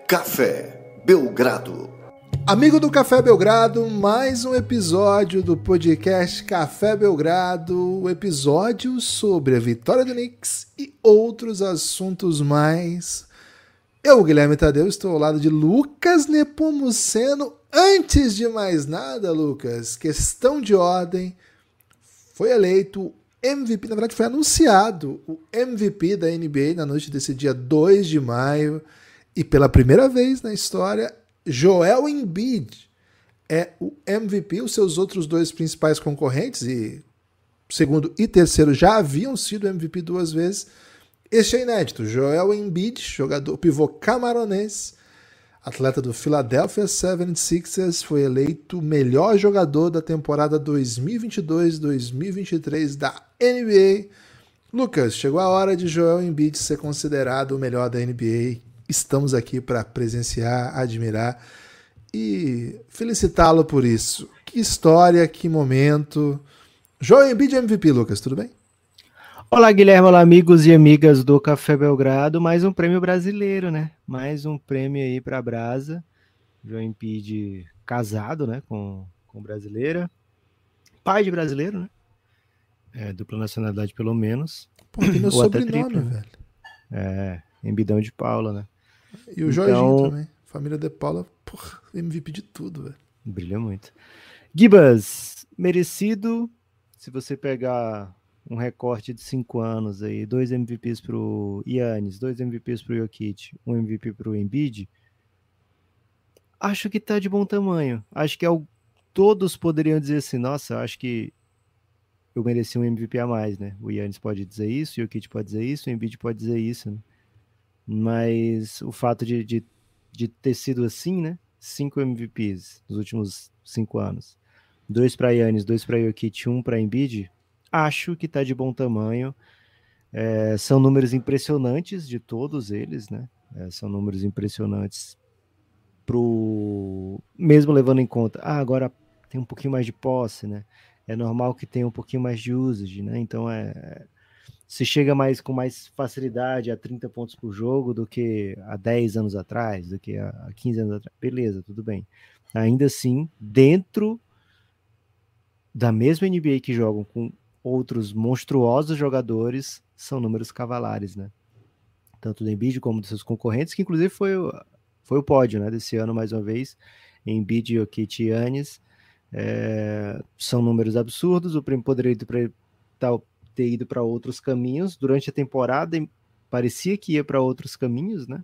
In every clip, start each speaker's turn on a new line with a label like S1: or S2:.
S1: Café Belgrado.
S2: Amigo do Café Belgrado, mais um episódio do podcast Café Belgrado, um episódio sobre a vitória do Knicks e outros assuntos mais. Eu, Guilherme Tadeu, estou ao lado de Lucas Nepomuceno. Antes de mais nada, Lucas, questão de ordem, foi eleito o MVP, na verdade foi anunciado o MVP da NBA na noite desse dia 2 de maio, e pela primeira vez na história, Joel Embiid é o MVP. Os seus outros dois principais concorrentes, e segundo e terceiro, já haviam sido MVP duas vezes. Este é inédito. Joel Embiid, jogador pivô camaronês, atleta do Philadelphia 76ers, foi eleito o melhor jogador da temporada 2022-2023 da NBA. Lucas, chegou a hora de Joel Embiid ser considerado o melhor da NBA. Estamos aqui para presenciar, admirar e felicitá-lo por isso. Que história, que momento. Joel Embiid MVP, Lucas, tudo bem?
S3: Olá, Guilherme, olá, amigos e amigas do Café Belgrado. Mais um prêmio brasileiro, né? Mais um prêmio aí para a Brasa. Joel Embiid casado, né, com brasileira. Pai de brasileiro, né? Dupla nacionalidade pelo menos.
S2: Pô, tem meu
S3: ou
S2: sobrenome,
S3: até tripla,
S2: velho.
S3: Embidão de Paula, né?
S2: E o Jorginho também. Família de Paula, porra, MVP de tudo, velho.
S3: Brilha muito. Gibas, merecido. Se você pegar um recorte de 5 anos aí, 2 MVPs pro Giannis, 2 MVPs pro Jokic, 1 MVP pro Embiid, acho que tá de bom tamanho. Acho que todos poderiam dizer assim, nossa, acho que eu mereci um MVP a mais, né? O Giannis pode dizer isso, o Jokic pode dizer isso, o Embiid pode dizer isso, né? Mas o fato de ter sido assim, né? 5 MVPs nos últimos 5 anos. 2 para Giannis, 2 para Jokic, 1 para Embiid, acho que tá de bom tamanho. São números impressionantes de todos eles, né? São números impressionantes mesmo levando em conta, agora tem um pouquinho mais de posse, né? É normal que tenha um pouquinho mais de usage, né? Então se chega com mais facilidade a 30 pontos por jogo do que há 10 anos atrás, do que há 15 anos atrás. Beleza, tudo bem. Ainda assim, dentro da mesma NBA que jogam com outros monstruosos jogadores, são números cavalares, né? Tanto do Embiid como dos seus concorrentes, que inclusive foi o pódio, né, desse ano mais uma vez. Embiid, Jokic e Giannis. São números absurdos. O prêmio poderia ter ido para outros caminhos. Durante a temporada, parecia que ia para outros caminhos, né?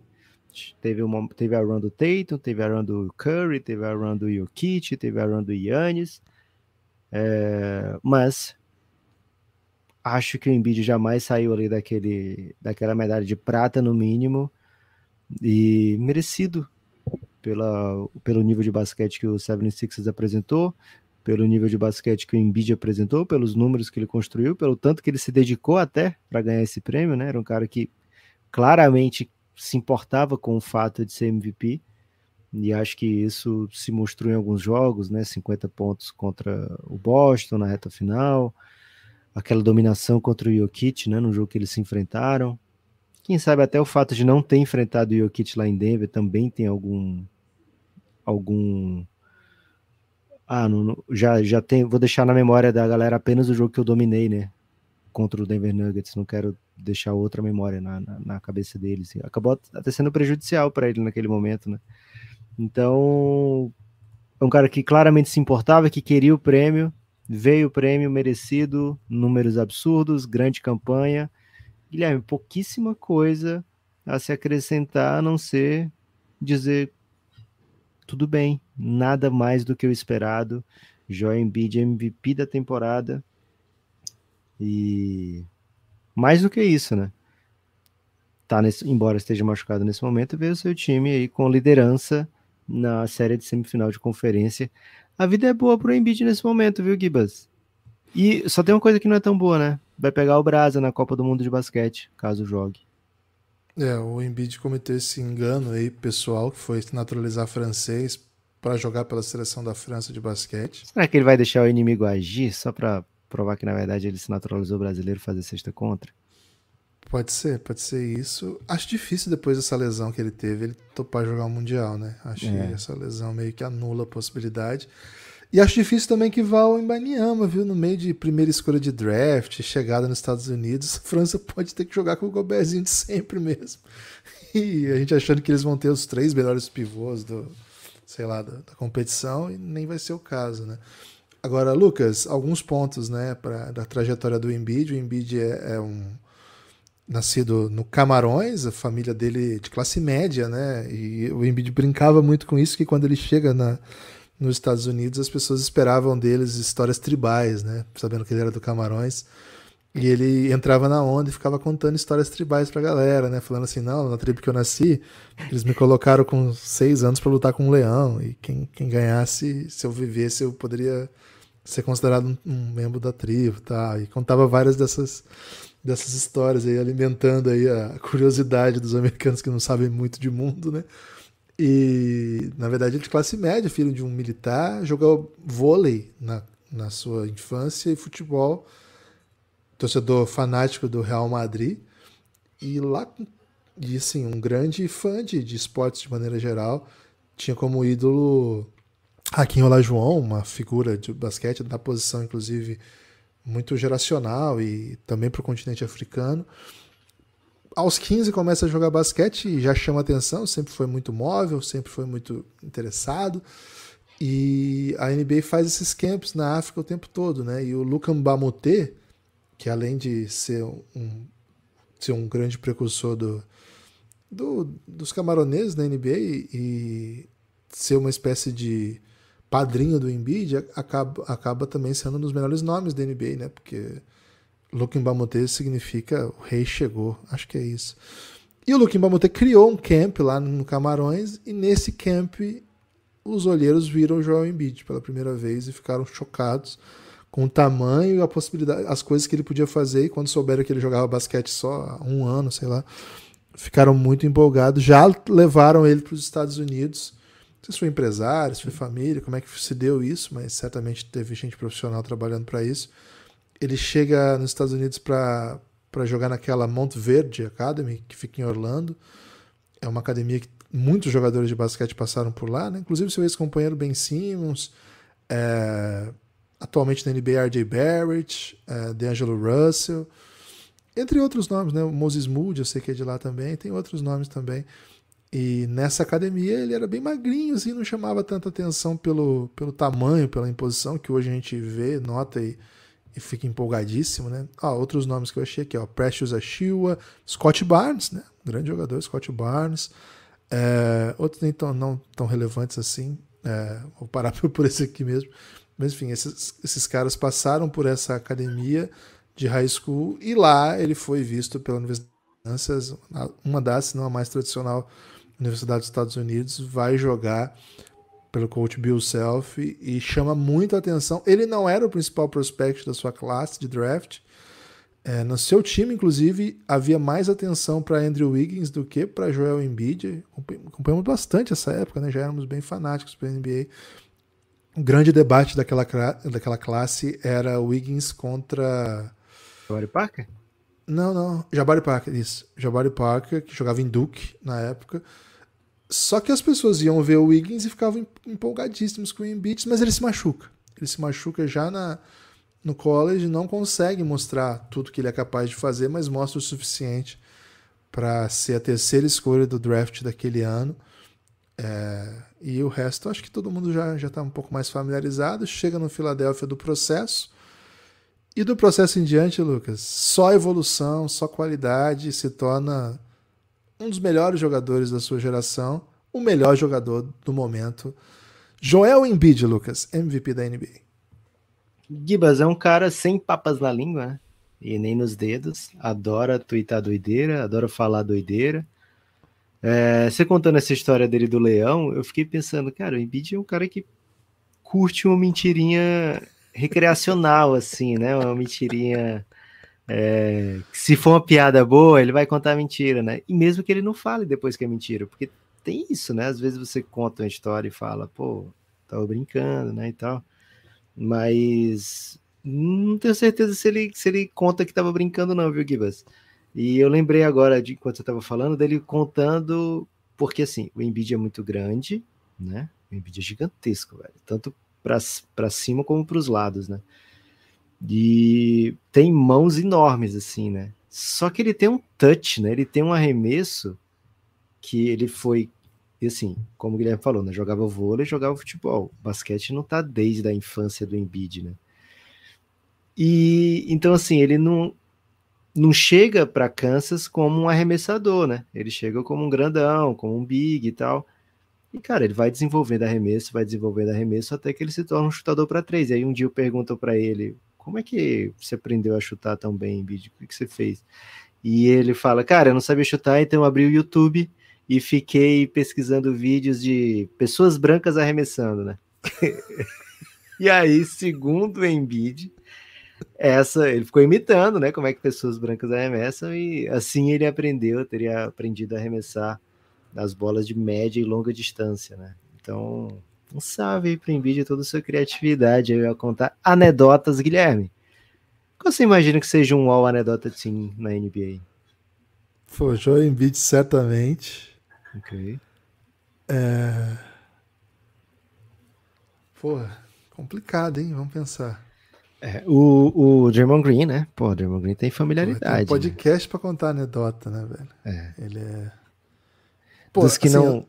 S3: Teve a run do Tatum, teve a run do Curry, teve a run do Jokic, teve a run do Giannis. Mas acho que o Embiid jamais saiu ali daquela medalha de prata, no mínimo, e merecido pelo nível de basquete que o 76ers apresentou, pelo nível de basquete que o Embiid apresentou, pelos números que ele construiu, pelo tanto que ele se dedicou até para ganhar esse prêmio, né? Era um cara que claramente se importava com o fato de ser MVP, e acho que isso se mostrou em alguns jogos, né? 50 pontos contra o Boston na reta final, aquela dominação contra o Jokic, né? No jogo que eles se enfrentaram. Quem sabe até o fato de não ter enfrentado o Jokic lá em Denver também tem já tem, vou deixar na memória da galera apenas o jogo que eu dominei, né? Contra o Denver Nuggets, não quero deixar outra memória na cabeça deles. Acabou até sendo prejudicial para ele naquele momento, né? Então, é um cara que claramente se importava, que queria o prêmio, veio o prêmio merecido, números absurdos, grande campanha. Guilherme, pouquíssima coisa a se acrescentar, a não ser dizer tudo bem, nada mais do que o esperado. Joel Embiid MVP da temporada. E mais do que isso, né? Embora esteja machucado nesse momento, veio o seu time aí com liderança na série de semifinal de conferência. A vida é boa pro Embiid nesse momento, viu, Gibas? E só tem uma coisa que não é tão boa, né? Vai pegar o Brasa na Copa do Mundo de Basquete, caso jogue.
S2: O Embiid cometeu esse engano aí, pessoal, que foi naturalizar francês para jogar pela seleção da França de basquete.
S3: Será que ele vai deixar o inimigo agir só para provar que, na verdade, ele se naturalizou brasileiro e fazer sexta contra?
S2: Pode ser isso. Acho difícil depois dessa lesão que ele teve, ele topar jogar o Mundial, né? Acho que essa lesão meio que anula a possibilidade. E acho difícil também que vá ao Wembanyama, viu? No meio de primeira escolha de draft, chegada nos Estados Unidos, a França pode ter que jogar com o Gobertzinho de sempre mesmo. E a gente achando que eles vão ter os 3 melhores pivôs da competição, e nem vai ser o caso, né? Agora, Lucas, alguns pontos, né, da trajetória do Embiid. O Embiid é nascido no Camarões, a família dele de classe média, né? E o Embiid brincava muito com isso, que quando ele chega nos Estados Unidos, as pessoas esperavam deles histórias tribais, né? Sabendo que ele era do Camarões. E ele entrava na onda e ficava contando histórias tribais pra galera, né? Falando assim, não, na tribo que eu nasci, eles me colocaram com 6 anos pra lutar com um leão. E quem ganhasse, se eu vivesse, eu poderia ser considerado um membro da tribo, tá? E contava várias dessas histórias aí, alimentando aí a curiosidade dos americanos que não sabem muito de mundo, né? E, na verdade, ele é de classe média, filho de um militar, jogou vôlei na sua infância e futebol, torcedor fanático do Real Madrid, e assim, um grande fã de esportes de maneira geral, tinha como ídolo Hakeem Olajuwon, uma figura de basquete da posição, inclusive, muito geracional e também para o continente africano. Aos 15 começa a jogar basquete e já chama atenção, sempre foi muito móvel, sempre foi muito interessado. E a NBA faz esses camps na África o tempo todo, né? E o Luka Mbamute, que além de ser um grande precursor dos camaroneses da NBA e ser uma espécie de padrinho do Embiid, acaba também sendo um dos melhores nomes da NBA, né? Porque Luka Mbamute significa o rei chegou, acho que é isso. E o Luka Mbamute criou um camp lá no Camarões, e nesse camp os olheiros viram o Joel Embiid pela primeira vez e ficaram chocados com o tamanho e a possibilidade, as coisas que ele podia fazer, e quando souberam que ele jogava basquete só há 1 ano, sei lá, ficaram muito empolgados, já levaram ele para os Estados Unidos. Não sei se foi empresário, se foi família, como é que se deu isso, mas certamente teve gente profissional trabalhando para isso. Ele chega nos Estados Unidos para jogar naquela Montverde Academy, que fica em Orlando. É uma academia que muitos jogadores de basquete passaram por lá, né? Inclusive seu ex-companheiro Ben Simmons, atualmente na NBA R.J. Barrett, D'Angelo Russell, entre outros nomes, né? O Moses Moody, eu sei que é de lá também, tem outros nomes também. E nessa academia ele era bem magrinho, assim, não chamava tanta atenção pelo tamanho, pela imposição, que hoje a gente vê, nota e fica empolgadíssimo, né? Outros nomes que eu achei aqui, Precious Achiuwa, Scott Barnes, né? Grande jogador, Scott Barnes. Outros nem não tão relevantes assim. Vou parar por esse aqui mesmo. Mas enfim, esses caras passaram por essa academia de high school e lá ele foi visto pela Universidade de Kansas, uma das, se não a mais tradicional Universidade dos Estados Unidos, vai jogar pelo coach Bill Self e chama muito a atenção. Ele não era o principal prospect da sua classe de draft. No seu time, inclusive, havia mais atenção para Andrew Wiggins do que para Joel Embiid. Acompanhamos bastante essa época, né? Já éramos bem fanáticos para a NBA. O grande debate daquela classe era Wiggins contra...
S3: Jabari Parker?
S2: Não. Jabari Parker, isso. Jabari Parker, que jogava em Duke na época. Só que as pessoas iam ver o Wiggins e ficavam empolgadíssimos com o Embiid, mas ele se machuca. Ele se machuca já no college, não consegue mostrar tudo que ele é capaz de fazer, mas mostra o suficiente para ser a terceira escolha do draft daquele ano. E o resto, acho que todo mundo já está um pouco mais familiarizado. Chega no Philadelphia do processo. E do processo em diante, Lucas, só evolução, só qualidade, se torna um dos melhores jogadores da sua geração, o melhor jogador do momento. Joel Embiid, Lucas, MVP da NBA.
S3: Gibas é um cara sem papas na língua, né? E nem nos dedos. Adora twittar doideira, adora falar doideira. Você contando essa história dele do leão, eu fiquei pensando, cara, o Embiid é um cara que curte uma mentirinha recreacional, assim, né? Uma mentirinha... se for uma piada boa, ele vai contar mentira, né? E mesmo que ele não fale depois que é mentira, porque tem isso, né? Às vezes você conta uma história e fala, pô, tava brincando, né, e tal. Mas não tenho certeza se ele conta que tava brincando não, viu, Gibas? E eu lembrei agora, de enquanto você estava falando, dele contando, porque assim, o Embiid é muito grande, né? O Embiid é gigantesco, velho. Tanto para cima como para os lados, né? E tem mãos enormes, assim, né? Só que ele tem um touch, né? Ele tem um arremesso que ele foi, e assim, como o Guilherme falou, né? Jogava vôlei, jogava futebol. O basquete não tá desde a infância do Embiid, né? E então, assim, ele não chega para Kansas como um arremessador, né? Ele chega como um grandão, como um big e tal. E, cara, ele vai desenvolvendo arremesso até que ele se torna um chutador para três. E aí um dia eu pergunto para ele, como é que você aprendeu a chutar tão bem, Bid? O que você fez? E ele fala, cara, eu não sabia chutar, então eu abri o YouTube e fiquei pesquisando vídeos de pessoas brancas arremessando, né? E aí, segundo o Embiid, ele ficou imitando, né, como é que pessoas brancas arremessam e assim ele teria aprendido a arremessar nas bolas de média e longa distância, né? Então, um salve aí pro Embiid e toda a sua criatividade. Eu ia contar anedotas, Guilherme. Qual você imagina que seja um All Anedota Team na NBA?
S2: Pô, Joel Embiid certamente.
S3: Ok.
S2: Pô, complicado, hein? Vamos pensar.
S3: O Draymond Green, né? Pô, o Draymond Green tem
S2: Pô, tem um
S3: familiaridade, né?
S2: podcast pra contar anedota, né, velho?
S3: É.
S2: Ele é... Pô,
S3: Dos que
S2: assim,
S3: não...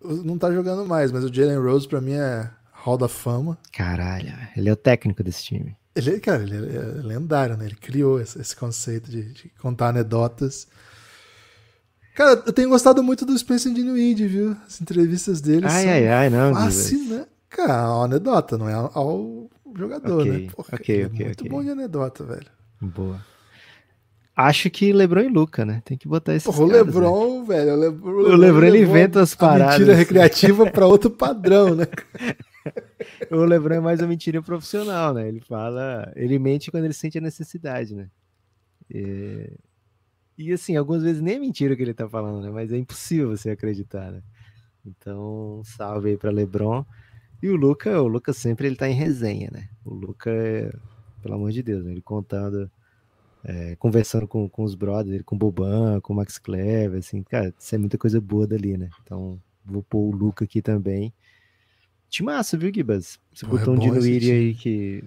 S2: não tá jogando mais, mas o Jalen Rose pra mim é Hall da Fama.
S3: Caralho, ele é o técnico desse time.
S2: Cara, ele é lendário, né? Ele criou esse conceito de contar anedotas. Cara, eu tenho gostado muito do Spencer Dinwiddie, viu? As entrevistas dele são
S3: Não,
S2: fascinantes. Cara, é uma anedota, não é ao jogador, né? Porra, ele é muito bom de anedota, velho.
S3: Boa. Acho que LeBron e Luca, né? Tem que botar esses
S2: Porra, o
S3: caras,
S2: LeBron,
S3: né?
S2: velho.
S3: O LeBron ele inventa as paradas.
S2: A mentira
S3: assim.
S2: recreativa pra outro padrão, né?
S3: O LeBron é mais uma mentira profissional, né? Ele mente quando ele sente a necessidade, né? E assim, algumas vezes nem é mentira o que ele tá falando, né? Mas é impossível você acreditar, né? Então, salve aí pra LeBron. E o Luca sempre ele tá em resenha, né? O Luca, pelo amor de Deus, né? Ele contando, conversando com os brothers, com o Boban, com o Max Kleber, assim, cara, isso é muita coisa boa dali, né? Então, vou pôr o Luca aqui também. Timaço, viu, Gibas? Você botou um Dinwiddie aí que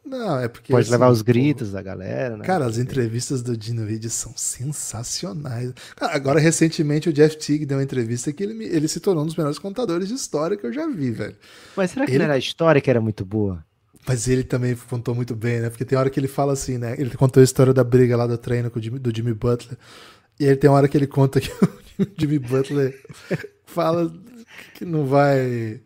S2: não, é porque
S3: pode
S2: assim,
S3: levar os gritos da galera, né?
S2: Cara, as entrevistas do Dinwiddie são sensacionais. Cara, agora, recentemente, o Jeff Teague deu uma entrevista que ele se tornou um dos melhores contadores de história que eu já vi, velho.
S3: Mas será que não era a história que era muito boa?
S2: Mas ele também contou muito bem, né? Porque tem hora que ele fala assim, né? Ele contou a história da briga lá do treino do Jimmy Butler. E aí tem uma hora que ele conta que o Jimmy Butler fala que não vai...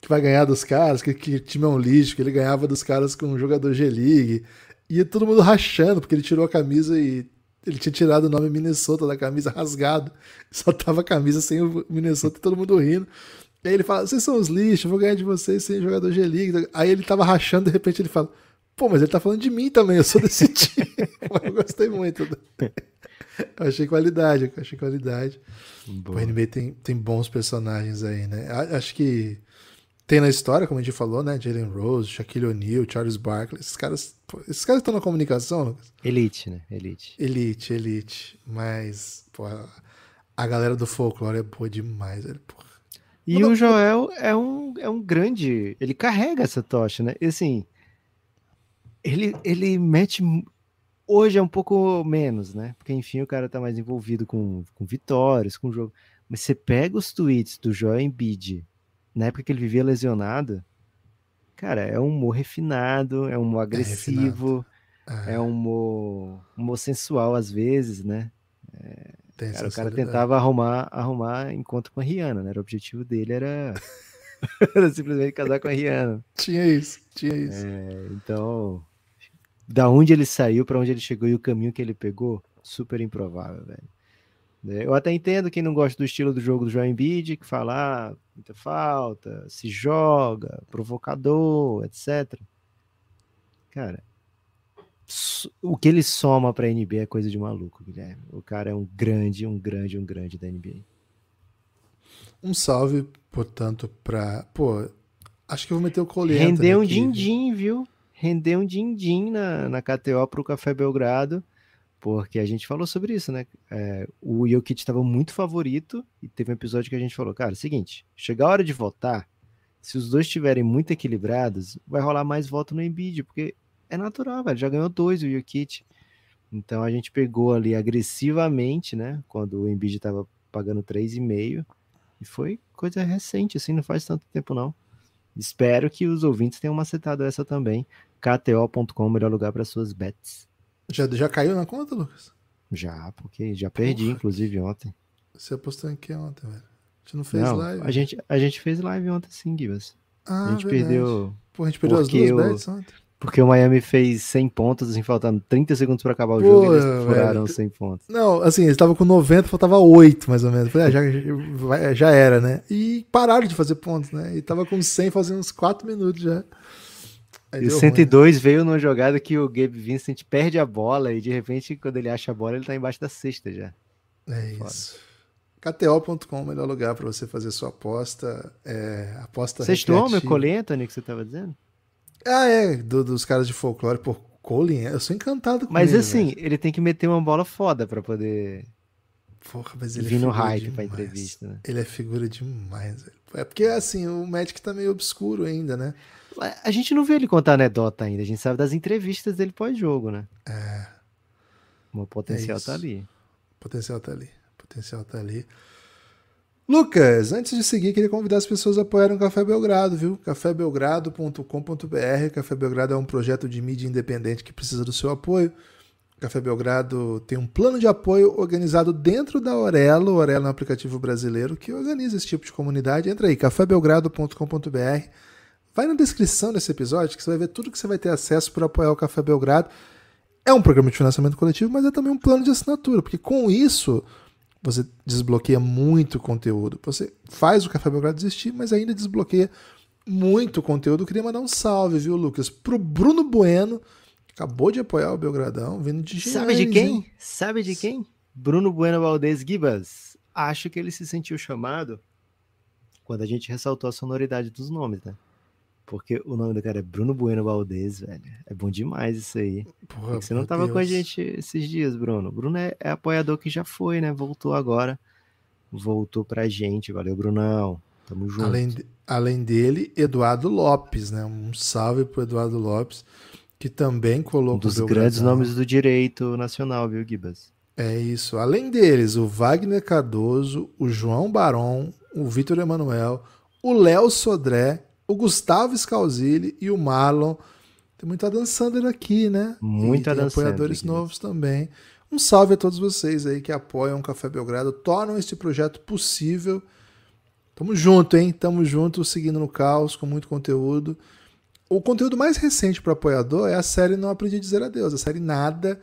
S2: que vai ganhar dos caras, que o time é um lixo, que ele ganhava dos caras com um jogador G-League. E todo mundo rachando, porque ele tirou a camisa e ele tinha tirado o nome Minnesota da camisa rasgado. Só tava a camisa sem o Minnesota e todo mundo rindo. E aí ele fala, vocês são os lixos, eu vou ganhar de vocês sem jogador G-League. Aí ele tava rachando, de repente ele fala, pô, mas ele tá falando de mim também, eu sou desse time. Eu gostei muito. Eu achei qualidade. Pô, o NBA tem bons personagens aí, né? Acho que tem na história, como a gente falou, né? Jalen Rose, Shaquille O'Neal, Charles Barkley. Esses caras estão na comunicação, Lucas?
S3: Elite, né?
S2: Elite. Mas, porra, a galera do folclore é boa demais, velho. Porra.
S3: E o Joel é um grande... Ele carrega essa tocha, né? E assim, ele mete... Hoje é um pouco menos, né? Porque, enfim, o cara tá mais envolvido com vitórias, com o jogo. Mas você pega os tweets do Joel Embiid na época que ele vivia lesionado, cara, é um humor refinado, é um humor agressivo, é um humor sensual às vezes, né? Cara, o cara tentava arrumar encontro com a Rihanna, né? O objetivo dele era simplesmente casar com a Rihanna.
S2: Tinha isso.
S3: Então, da onde ele saiu, para onde ele chegou e o caminho que ele pegou, super improvável, velho. Eu até entendo quem não gosta do estilo do jogo do Joel Embiid, que fala muita falta, se joga, provocador, etc. Cara, o que ele soma pra NBA é coisa de maluco, Guilherme. O cara é um grande da NBA.
S2: Um salve, portanto, pra... Pô, acho que eu vou meter o Cole Anthony
S3: Rendeu um
S2: aqui,
S3: din-din, viu? Rendeu um din-din na KTO pro Café Belgrado. Porque a gente falou sobre isso, né? O Jokic estava muito favorito e teve um episódio que a gente falou, cara, seguinte, chegar a hora de votar, se os dois estiverem muito equilibrados, vai rolar mais voto no Embiid, porque é natural, velho, já ganhou 2 o Jokic. Então a gente pegou ali agressivamente, né? Quando o Embiid estava pagando 3,5 e foi coisa recente, assim, não faz tanto tempo não. Espero que os ouvintes tenham macetado essa também. KTO.com, melhor lugar para suas bets.
S2: Já caiu na conta, Lucas?
S3: Já, porque já perdi,
S2: Porra,
S3: inclusive, ontem.
S2: Você apostou em que ontem, velho? A gente não fez
S3: Não,
S2: live.
S3: a gente fez live ontem sim, Gibas.
S2: Ah,
S3: A gente
S2: verdade.
S3: perdeu
S2: Pô, a gente perdeu as
S3: porque
S2: duas bets ontem.
S3: porque o Miami fez 100 pontos, assim, faltando 30 segundos para acabar o
S2: Pô,
S3: jogo, e eles furaram
S2: velho.
S3: os 100 pontos.
S2: Não, assim, eles estavam com 90, faltava 8, mais ou menos. Falei, já era, né? E pararam de fazer pontos, né? E tava com 100 fazendo uns 4 minutos já. Aí
S3: E o
S2: deu
S3: 102 veio numa jogada que o Gabe Vincent perde a bola e de repente, quando ele acha a bola, ele tá embaixo da cesta já.
S2: ruim. É
S3: Foda.
S2: isso. KTO.com, o melhor lugar para você fazer sua aposta. Aposta
S3: Sextou, meu
S2: recreativa.
S3: Cole Anthony, que você tava dizendo?
S2: Dos caras de folclore. Pô, Colin, eu sou encantado com
S3: Mas
S2: ele,
S3: assim,
S2: velho.
S3: ele tem que meter uma bola foda pra poder
S2: Porra, mas ele
S3: vir
S2: é
S3: no
S2: figura
S3: hype pra
S2: demais.
S3: entrevista, né?
S2: Ele é figura demais, velho. É porque, assim, o Magic tá meio obscuro ainda, né?
S3: A gente não vê ele contar anedota ainda, a gente sabe das entrevistas dele pós-jogo, né? O potencial tá
S2: isso.
S3: ali.
S2: O potencial tá ali. O potencial tá ali. Lucas, antes de seguir, queria convidar as pessoas a apoiarem o Café Belgrado, viu? cafébelgrado.com.br. Café Belgrado é um projeto de mídia independente que precisa do seu apoio. O Café Belgrado tem um plano de apoio organizado dentro da Orelo. O Orelo é um aplicativo brasileiro que organiza esse tipo de comunidade. Entra aí, cafébelgrado.com.br. Vai na descrição desse episódio que você vai ver tudo que você vai ter acesso para apoiar o Café Belgrado. É um programa de financiamento coletivo, mas é também um plano de assinatura, porque com isso você desbloqueia muito conteúdo. Você faz o Café Belgrado existir, mas ainda desbloqueia muito conteúdo. Eu queria mandar um salve, viu, Lucas? Pro Bruno Bueno, que acabou de apoiar o Belgradão, vindo de
S3: Sabe de
S2: Giannis,
S3: quem?
S2: hein?
S3: Sabe de quem? Bruno Bueno Valdez Gibas. Acho que ele se sentiu chamado quando a gente ressaltou a sonoridade dos nomes, né? Porque o nome do cara é Bruno Bueno Valdez, velho. É bom demais isso aí.
S2: Porra,
S3: Por que você não
S2: meu
S3: tava com a
S2: Deus.
S3: gente esses dias, Bruno? Bruno é apoiador que já foi, né? Voltou agora. Voltou pra gente. Valeu, Brunão. Tamo junto.
S2: Além dele, Eduardo Lopes, né? Um salve pro Eduardo Lopes, que também
S3: Um
S2: colocou
S3: dos
S2: o
S3: grandes
S2: Belgradão.
S3: nomes do direito nacional, viu, Gibas?
S2: É isso. Além deles, o Wagner Cardoso, o João Baron, o Vitor Emanuel, o Léo Sodré, o Gustavo Scalzilli e o Marlon. Tem muito Adam Sandler aqui, né? E
S3: Muito
S2: tem
S3: Adam
S2: apoiadores
S3: Sandler,
S2: novos também. Um salve a todos vocês aí que apoiam o Café Belgrado, tornam este projeto possível. Tamo junto, hein? Tamo junto, seguindo no caos, com muito conteúdo. O conteúdo mais recente para apoiador é a série Não Aprendi a Dizer Adeus, a série Nada.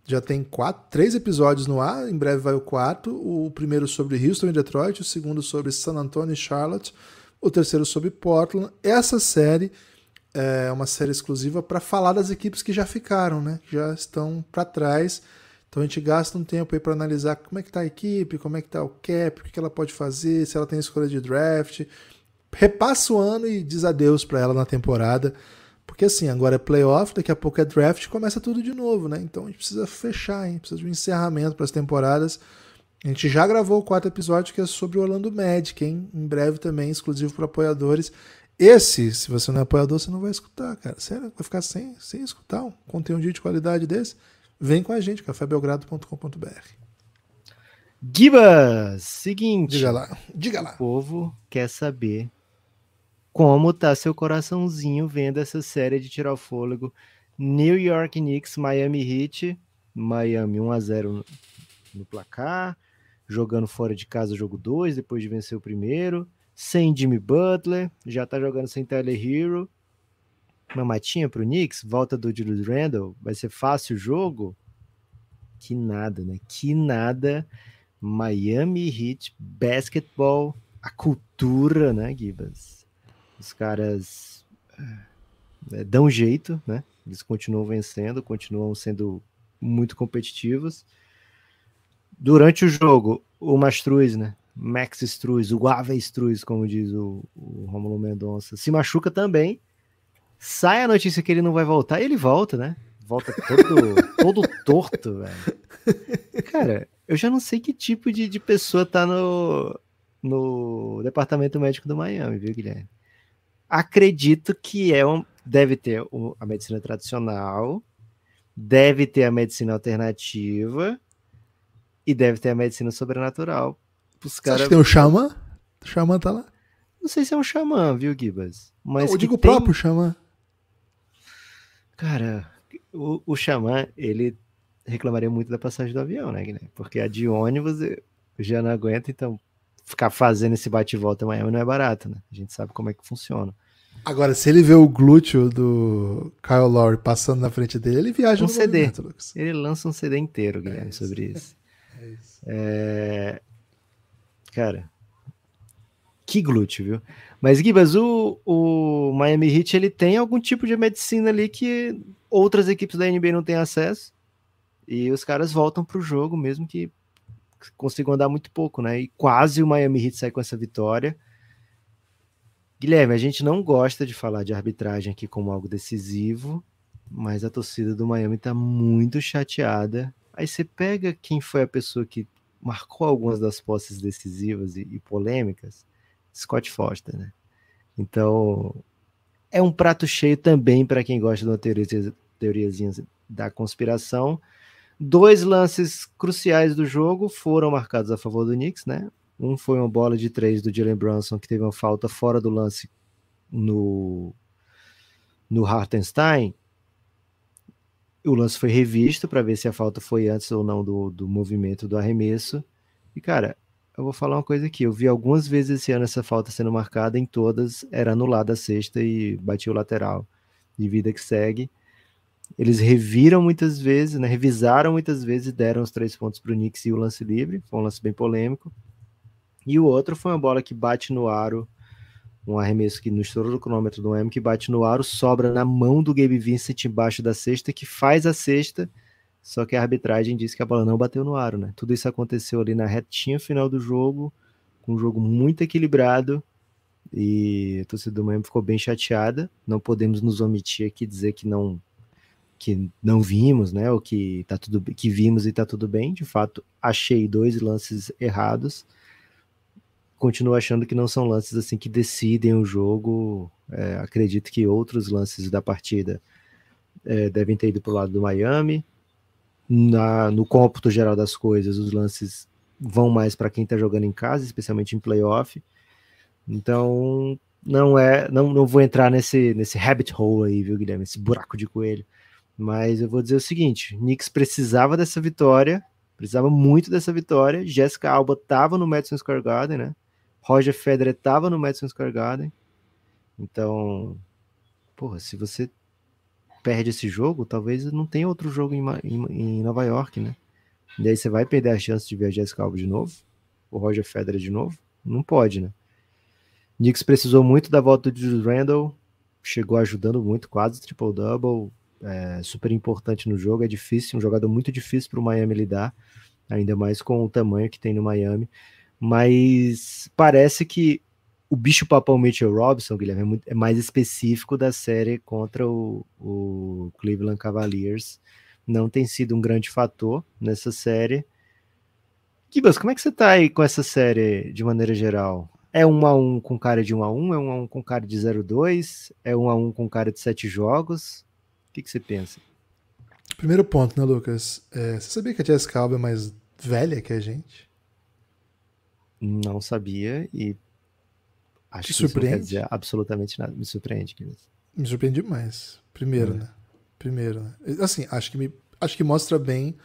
S2: Já tem 3 episódios no ar, em breve vai o 4. O primeiro sobre Houston e Detroit, o segundo sobre San Antonio e Charlotte, o terceiro sobre Portland. Essa série é uma série exclusiva para falar das equipes que já ficaram, né? Que já estão para trás. Então a gente gasta um tempo aí para analisar como é que tá a equipe, como é que tá o cap, o que ela pode fazer, se ela tem escolha de draft. Repassa o ano e diz adeus para ela na temporada. Porque assim, agora é playoff, daqui a pouco é draft, começa tudo de novo, né? Então a gente precisa fechar, hein? Precisa de um encerramento para as temporadas. A gente já gravou o 4º episódio que é sobre o Orlando Magic, hein? Em breve também, exclusivo para apoiadores. Esse, se você não é apoiador, você não vai escutar, cara. Sério, vai ficar sem escutar um conteúdo de qualidade desse. Vem com a gente, cafébelgrado.com.br.
S3: Gibas! Seguinte.
S2: Diga lá.
S3: O povo quer saber como tá seu coraçãozinho vendo essa série de tirar o fôlego. New York Knicks, Miami Heat. Miami 1-0 no placar. Jogando fora de casa o jogo 2, depois de vencer o primeiro. Sem Jimmy Butler. Já tá jogando sem Tyler Hero. Uma matinha pro Knicks. Volta do Julius Randle. Vai ser fácil o jogo? Que nada, né? Que nada. Miami Heat, basketball, a cultura, né, Gibas? Os caras dão jeito, né? Eles continuam vencendo, continuam sendo muito competitivos. Durante o jogo, o Mastruz, né? Max Struz, o Ave Struz, como diz o Rômulo Mendonça, se machuca também. Sai a notícia que ele não vai voltar e ele volta, né? volta todo torto, velho. Cara, eu já não sei que tipo de pessoa tá no departamento médico do Miami, viu, Guilherme? Acredito que deve ter a medicina tradicional, deve ter a medicina alternativa e deve ter a medicina sobrenatural.
S2: Você acha que tem o Xamã? O Xamã tá lá?
S3: Não sei se é um xamã, viu, Gibas? Mas
S2: não, eu digo o próprio Xamã.
S3: Cara, o xamã, ele reclamaria muito da passagem do avião, né, Guilherme? Porque a de ônibus eu já não aguento, então ficar fazendo esse bate-volta em Miami não é barato, né? A gente sabe como é que funciona.
S2: Agora, se ele vê o glúteo do Kyle Lowry passando na frente dele, ele viaja
S3: no
S2: CD. Movimento,
S3: Lucas. Ele lança um CD inteiro, Guilherme, sobre isso. Cara, que glúteo, viu? Mas, Gibas, o Miami Heat, ele tem algum tipo de medicina ali que outras equipes da NBA não têm acesso. E os caras voltam pro jogo, mesmo que consigam andar muito pouco, né? E quase o Miami Heat sai com essa vitória. Guilherme, a gente não gosta de falar de arbitragem aqui como algo decisivo, mas a torcida do Miami tá muito chateada. Aí você pega quem foi a pessoa que marcou algumas das posses decisivas e polêmicas, Scott Foster, né? Então, é um prato cheio também para quem gosta de uma teoriazinha da conspiração. 2 lances cruciais do jogo foram marcados a favor do Knicks, né? Um foi uma bola de 3 do Jalen Brunson, que teve uma falta fora do lance no Hartenstein. O lance foi revisto para ver se a falta foi antes ou não do movimento do arremesso. E, cara, eu vou falar uma coisa aqui. Eu vi algumas vezes esse ano essa falta sendo marcada, em todas era anulada a sexta e batia o lateral. De vida que segue. Eles reviram muitas vezes, né? Revisaram muitas vezes e deram os 3 pontos para o Knicks e o lance livre. Foi um lance bem polêmico. E o outro foi uma bola que bate no aro, um arremesso que no estouro do cronômetro do M, que bate no aro, sobra na mão do Gabe Vincent embaixo da cesta, que faz a cesta, só que a arbitragem disse que a bola não bateu no aro, né? Tudo isso aconteceu ali na retinha final do jogo, com um jogo muito equilibrado, e a torcida do Miami ficou bem chateada. Não podemos nos omitir aqui, dizer que não vimos, né? Ou que tá tudo, que vimos e tá tudo bem. De fato, achei 2 lances errados. Continuo achando que não são lances assim que decidem o jogo. Acredito que outros lances da partida devem ter ido para o lado do Miami. No cômputo geral das coisas, os lances vão mais para quem está jogando em casa, especialmente em playoff. Então, não vou entrar nesse rabbit hole aí, viu, Guilherme? Esse buraco de coelho. Mas eu vou dizer o seguinte: Knicks precisava dessa vitória, precisava muito dessa vitória. Jessica Alba estava no Madison Square Garden, né? Roger Federer estava no Madison Square Garden. Então, porra, se você perde esse jogo, talvez não tenha outro jogo em Nova York, né? E aí você vai perder a chance de ver a Jessica Alba de novo? O Roger Federer de novo? Não pode, né? Knicks precisou muito da volta de Julius Randle, chegou ajudando muito, quase triple-double, super importante no jogo, é difícil, um jogador muito difícil para o Miami lidar, ainda mais com o tamanho que tem no Miami. Mas parece que o bicho-papão Mitchell Robinson, Guilherme, é mais específico da série contra o Cleveland Cavaliers. Não tem sido um grande fator nessa série. Gibas, como é que você tá aí com essa série de maneira geral? É 1-1 com cara de 1-1? É 1-1 com cara de 0-2? É 1-1 com cara de 7 jogos? O que você pensa?
S2: Primeiro ponto, né, Lucas? Você sabia que a Jessica Alba é mais velha que a gente?
S3: Não sabia e acho que
S2: surpreende?
S3: isso não quer dizer absolutamente nada. Me surpreende, Guilherme.
S2: Me surpreende demais. Primeiro, né? Assim, acho que mostra bem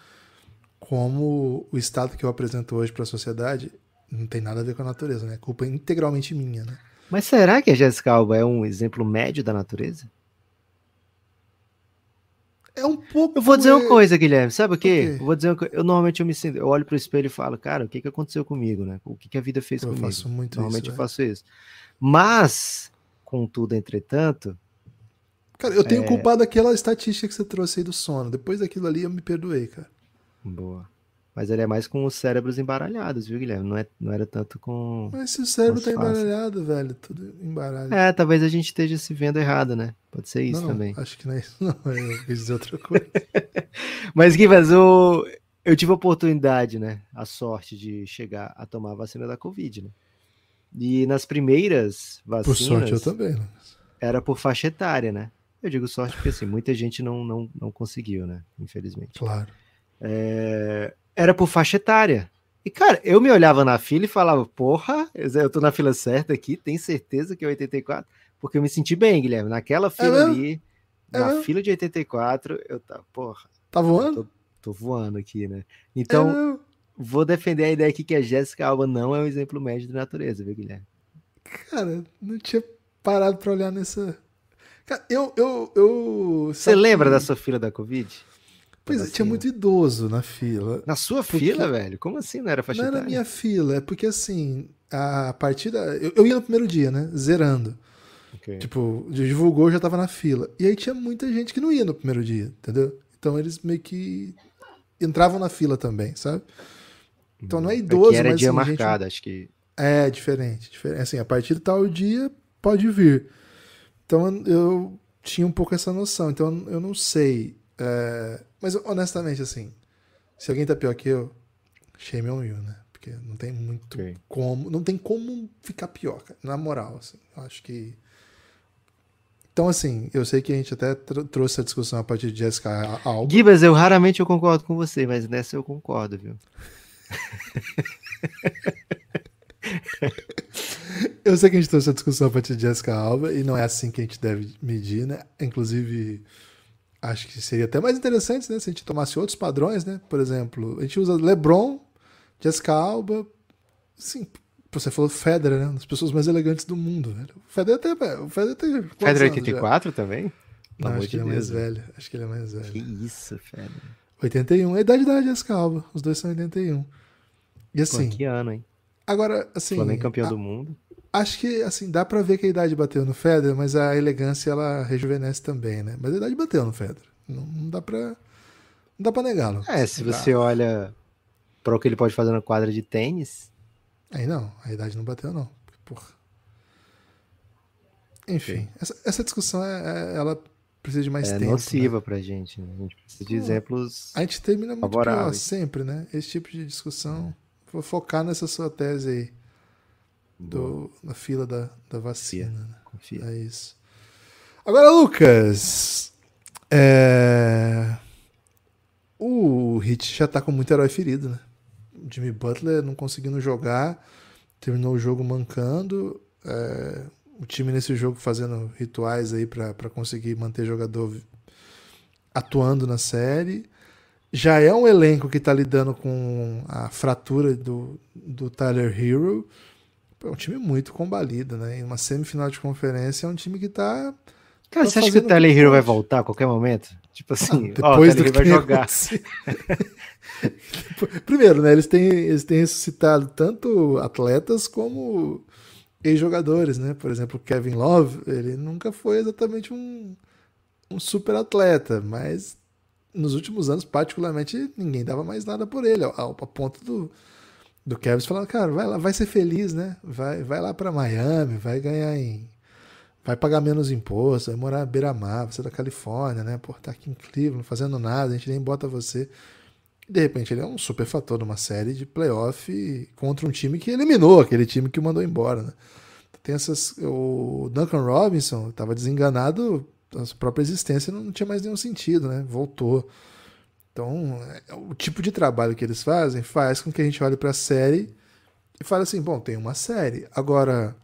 S2: como o estado que eu apresento hoje para a sociedade não tem nada a ver com a natureza, né? A culpa é integralmente minha, né?
S3: Mas será que a Jessica Alba é um exemplo médio da natureza?
S2: É um pouco...
S3: Eu vou dizer uma coisa, Guilherme, sabe o quê?
S2: quê?
S3: Eu vou dizer uma coisa. Normalmente eu olho pro espelho e falo, cara, o que aconteceu comigo, né? O que a vida fez comigo?
S2: Eu faço muito
S3: Normalmente
S2: isso,
S3: eu faço isso. Mas, contudo, entretanto...
S2: Cara, eu tenho culpado aquela estatística que você trouxe aí do sono. Depois daquilo ali eu me perdoei, cara.
S3: Boa. Mas ele é mais com os cérebros embaralhados, viu, Guilherme? Não era tanto com
S2: Mas se o cérebro
S3: as
S2: tá
S3: faces.
S2: embaralhado, velho, tudo embaralhado.
S3: Talvez a gente esteja se vendo errado, né? Pode ser isso
S2: Não,
S3: também.
S2: acho que não é isso, não. Eu quis dizer outra coisa.
S3: Mas, Guivas, eu tive a oportunidade, né? A sorte de chegar a tomar a vacina da Covid, né? E nas primeiras
S2: Por sorte, eu
S3: vacinas,
S2: também, né?
S3: era por faixa etária, né? Eu digo sorte porque, assim, muita gente não conseguiu, né? Infelizmente.
S2: Claro.
S3: Era por faixa etária. E, cara, eu me olhava na fila e falava, porra, eu tô na fila certa aqui, tem certeza que é 84? Porque eu me senti bem, Guilherme. Naquela fila ali, na
S2: mesmo?
S3: fila de 84, eu tava, porra,
S2: Tá voando?
S3: tô voando aqui, né? Então,
S2: mesmo?
S3: vou defender a ideia aqui que a Jéssica Alba não é um exemplo médio de natureza, viu, Guilherme?
S2: Cara, não tinha parado pra olhar nessa... Cara,
S3: Você lembra da sua fila da Covid?
S2: Pois é, tinha muito idoso na fila.
S3: Na sua fila, velho? Como assim não era faixa
S2: Não
S3: etária?
S2: era na minha fila, é porque assim, a partida... Eu ia no primeiro dia, né? Zerando.
S3: Okay.
S2: Tipo, divulgou, eu já tava na fila. E aí tinha muita gente que não ia no primeiro dia, entendeu? Então eles meio que entravam na fila também, sabe? Então não é idoso,
S3: que era
S2: mas
S3: dia
S2: assim,
S3: marcado, acho que...
S2: É, diferente. Assim, a partir de tal dia pode vir. Então eu tinha um pouco essa noção. Então eu não sei. Mas honestamente, assim, se alguém tá pior que eu, shame on you, né? Porque não tem muito como. Não tem como ficar pior, cara. Na moral, assim. Eu acho que. Então, assim, eu sei que a gente até trouxe a discussão a partir de Jessica Alba.
S3: Gibas, raramente eu concordo com você, mas nessa eu concordo, viu?
S2: Eu sei que a gente trouxe a discussão a partir de Jessica Alba e não é assim que a gente deve medir, né? Inclusive, acho que seria até mais interessante, né? Se a gente tomasse outros padrões, né? Por exemplo, a gente usa LeBron, Jessica Alba, sim, você falou Federer, né? Uma das pessoas mais elegantes do mundo, velho. O Federer tem
S3: Federer 84 também?
S2: Não, acho que ele é mais velho. Acho que ele é mais velho.
S3: Que isso, Federer.
S2: 81, a idade da Jessica Alba. Os dois são 81. E assim...
S3: Pô, que ano, hein?
S2: Agora, assim...
S3: Flamengo campeão do mundo.
S2: Acho que, assim, dá pra ver que a idade bateu no Federer, mas a elegância, ela rejuvenesce também, né? Mas a idade bateu no Federer. Não dá pra negá-lo.
S3: Se você olha para o que ele pode fazer na quadra de tênis...
S2: Aí não, a idade não bateu, não. Porra. Enfim, essa discussão, ela precisa de mais tempo. É
S3: nociva,
S2: né?
S3: pra gente. Né? A gente precisa de exemplos
S2: A gente termina muito
S3: favoráveis.
S2: pior sempre, né? Esse tipo de discussão. Vou focar nessa sua tese aí. Na fila da vacina.
S3: Confia.
S2: É isso. Agora, Lucas. O Heat já tá com muito herói ferido, né? O Jimmy Butler não conseguindo jogar. Terminou o jogo mancando. O time nesse jogo fazendo rituais aí pra conseguir manter jogador atuando na série. Já é um elenco que tá lidando com a fratura do Tyler Hero. É um time muito combalido, né? Em uma semifinal de conferência é um time que tá...
S3: Cara, você acha que o Tyler Hero vai voltar a qualquer momento? Tipo assim,
S2: depois
S3: o Tyler Hero vai jogar.
S2: Primeiro, né? Eles têm ressuscitado tanto atletas como ex-jogadores, né? Por exemplo, o Kevin Love, ele nunca foi exatamente um super atleta, mas nos últimos anos, particularmente, ninguém dava mais nada por ele, a ponto do Kevin falando, cara, vai lá, vai ser feliz, né? Vai lá para Miami, vai ganhar vai pagar menos imposto, vai morar à beira-mar, você é da Califórnia, né? Pô, tá aqui em Cleveland, fazendo nada, a gente nem bota você. De repente ele é um super fator numa série de playoff contra um time que eliminou aquele time que o mandou embora, né? Tem o Duncan Robinson estava desenganado, a sua própria existência não tinha mais nenhum sentido, né? Voltou. Então, o tipo de trabalho que eles fazem faz com que a gente olhe para a série e fale assim, bom, tem uma série. Agora,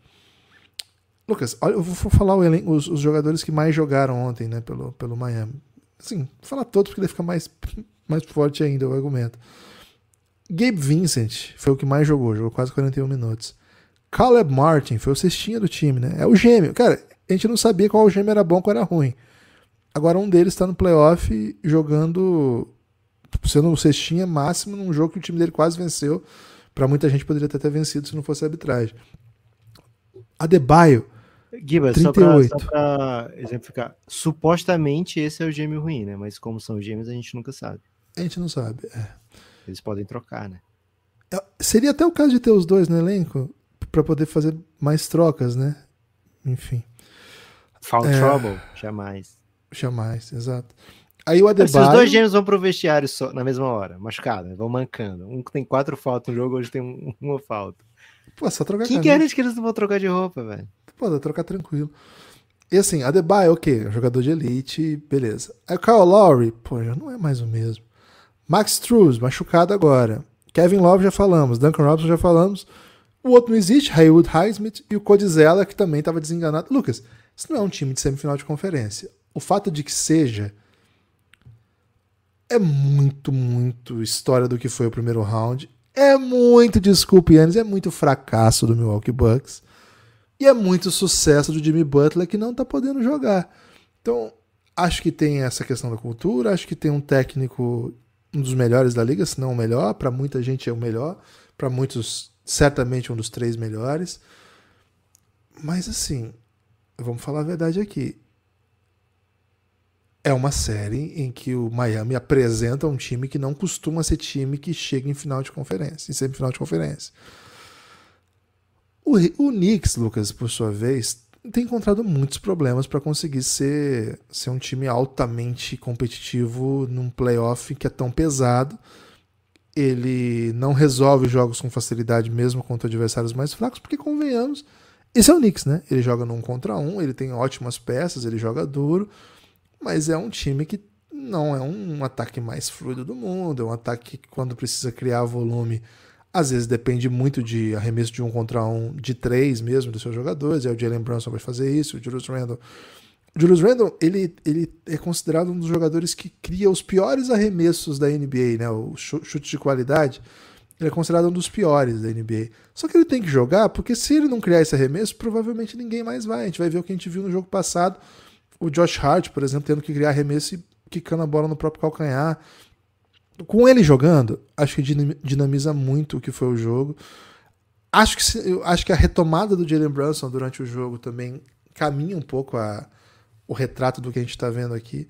S2: Lucas, olha, eu vou falar os jogadores que mais jogaram ontem, né, pelo Miami. Assim, vou falar todos porque daí fica mais forte ainda o argumento. Gabe Vincent foi o que mais jogou quase 41 minutos. Caleb Martin foi o cestinha do time, né? É o gêmeo. Cara, a gente não sabia qual gêmeo era bom, qual era ruim. Agora um deles está no playoff jogando, sendo o cestinha máximo num jogo que o time dele quase venceu. Para muita gente poderia ter vencido se não fosse a arbitragem. Adebayo,
S3: Gibas,
S2: 38.
S3: Só pra exemplificar, supostamente esse é o gêmeo ruim, né? Mas como são gêmeos, a gente nunca sabe.
S2: A gente não sabe.
S3: Eles podem trocar, né?
S2: Seria até o caso de ter os dois no elenco para poder fazer mais trocas, né? Enfim.
S3: Foul trouble? Jamais.
S2: Jamais, exato. Aí o
S3: Se
S2: Adebayo...
S3: os dois gêmeos vão pro vestiário na mesma hora, machucado, né? Vão mancando. Um tem 4 faltas no jogo, hoje tem uma falta.
S2: Pô, só trocar
S3: Quem garante que eles não vão trocar de roupa, velho?
S2: Pô, dá trocar tranquilo. E assim, Adebayo, ok, jogador de elite, beleza. Aí o Kyle Lowry, pô, já não é mais o mesmo. Max Strus, machucado agora. Kevin Love já falamos, Duncan Robinson já falamos. O outro não existe, Haywood Highsmith e o Cody Zeller, que também estava desenganado. Lucas, isso não é um time de semifinal de conferência. O fato de que seja é muito, muito história do que foi o primeiro round. É muito, desculpe, Yannis, é muito fracasso do Milwaukee Bucks. E é muito sucesso do Jimmy Butler, que não está podendo jogar. Então, acho que tem essa questão da cultura, acho que tem um técnico, um dos melhores da liga, se não o melhor. Para muita gente é o melhor, para muitos, certamente um dos 3 melhores. Mas assim, vamos falar a verdade aqui. É uma série em que o Miami apresenta um time que não costuma ser time que chega em final de conferência, em semifinal de conferência. O Knicks, Lucas, por sua vez, tem encontrado muitos problemas para conseguir ser um time altamente competitivo num playoff que é tão pesado. Ele não resolve jogos com facilidade mesmo contra adversários mais fracos, porque, convenhamos, esse é o Knicks, né? Ele joga num contra um, ele tem ótimas peças, ele joga duro, mas é um time que não é um ataque mais fluido do mundo, é um ataque que, quando precisa criar volume, às vezes depende muito de arremesso de 1 contra 1, de 3 mesmo, dos seus jogadores. Aí o Jalen Brunson vai fazer isso, o Julius Randle. O Julius Randle, ele é considerado um dos jogadores que cria os piores arremessos da NBA, né? O chute de qualidade, ele é considerado um dos piores da NBA. Só que ele tem que jogar, porque se ele não criar esse arremesso, provavelmente ninguém mais vai. A gente vai ver o que a gente viu no jogo passado, o Josh Hart, por exemplo, tendo que criar arremesso e quicando a bola no próprio calcanhar. Com ele jogando, acho que dinamiza muito o que foi o jogo. Acho que a retomada do Jalen Brunson durante o jogo também caminha um pouco o retrato do que a gente está vendo aqui.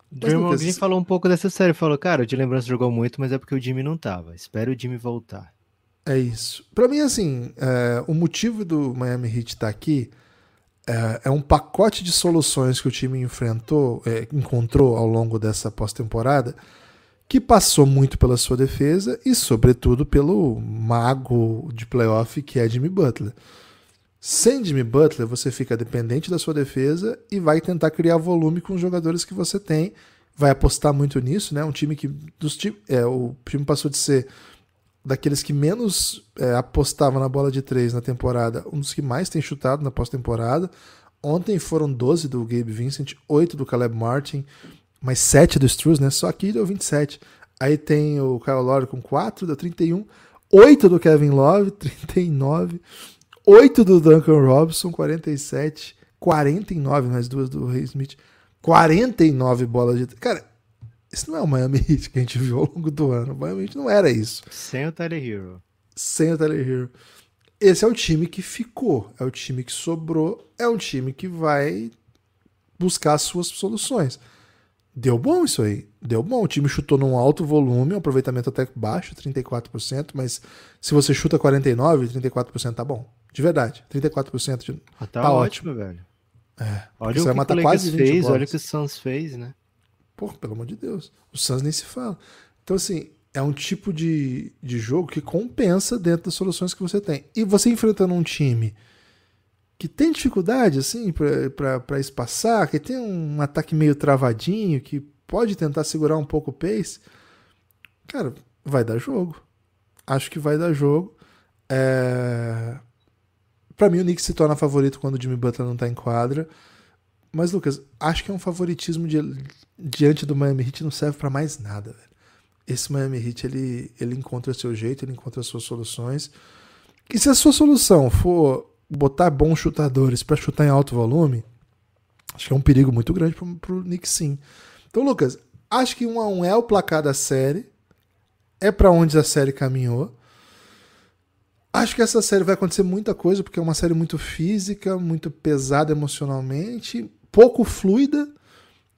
S3: Draymond Green falou um pouco dessa série, falou, cara, o Jalen Brunson jogou muito, mas é porque o Jimmy não tava. Espero o Jimmy voltar.
S2: É isso. Para mim, assim, o motivo do Miami Heat estar aqui é um pacote de soluções que o time encontrou ao longo dessa pós-temporada, que passou muito pela sua defesa e, sobretudo, pelo mago de playoff que é Jimmy Butler. Sem Jimmy Butler, você fica dependente da sua defesa e vai tentar criar volume com os jogadores que você tem. Vai apostar muito nisso, né? Um time que o time passou de ser daqueles que menos apostava na bola de 3 na temporada, um dos que mais tem chutado na pós-temporada. Ontem foram 12 do Gabe Vincent, 8 do Caleb Martin, mais 7 do Strus, né? Só aqui deu 27. Aí tem o Kyle Lowry com 4, deu 31. 8 do Kevin Love, 39. 8 do Duncan Robinson, 47. 49, mais 2 do Highsmith. 49 bolas de... Cara, isso não é o Miami Heat que a gente viu ao longo do ano. O Miami Heat não era isso.
S3: Sem o Tyler Hero.
S2: Sem o Tyler Hero. Esse é o time que ficou. É o time que sobrou. É um time que vai buscar as suas soluções. Deu bom isso aí. Deu bom. O time chutou num alto volume, um aproveitamento até baixo, 34%, mas se você chuta 49%, 34% tá bom. De verdade. 34%
S3: tá ótimo, velho. Olha o
S2: que
S3: o Lakers fez, olha o que o Suns fez, né?
S2: Pô, pelo amor de Deus. O Suns nem se fala. Então, assim, é um tipo de jogo que compensa dentro das soluções que você tem. E você enfrentando um time que tem dificuldade, assim, para espaçar, que tem um ataque meio travadinho, que pode tentar segurar um pouco o pace, cara, vai dar jogo. Acho que vai dar jogo. Pra mim, o Knicks se torna favorito quando o Jimmy Butler não tá em quadra. Mas, Lucas, acho que é um favoritismo diante do Miami Heat, não serve pra mais nada, velho. Esse Miami Heat, ele encontra o seu jeito, ele encontra as suas soluções. E se a sua solução for botar bons chutadores para chutar em alto volume, acho que é um perigo muito grande pro Knicks, sim. Então, Lucas, acho que 1-1 é o placar da série, é para onde a série caminhou. Acho que essa série vai acontecer muita coisa, porque é uma série muito física, muito pesada emocionalmente, pouco fluida.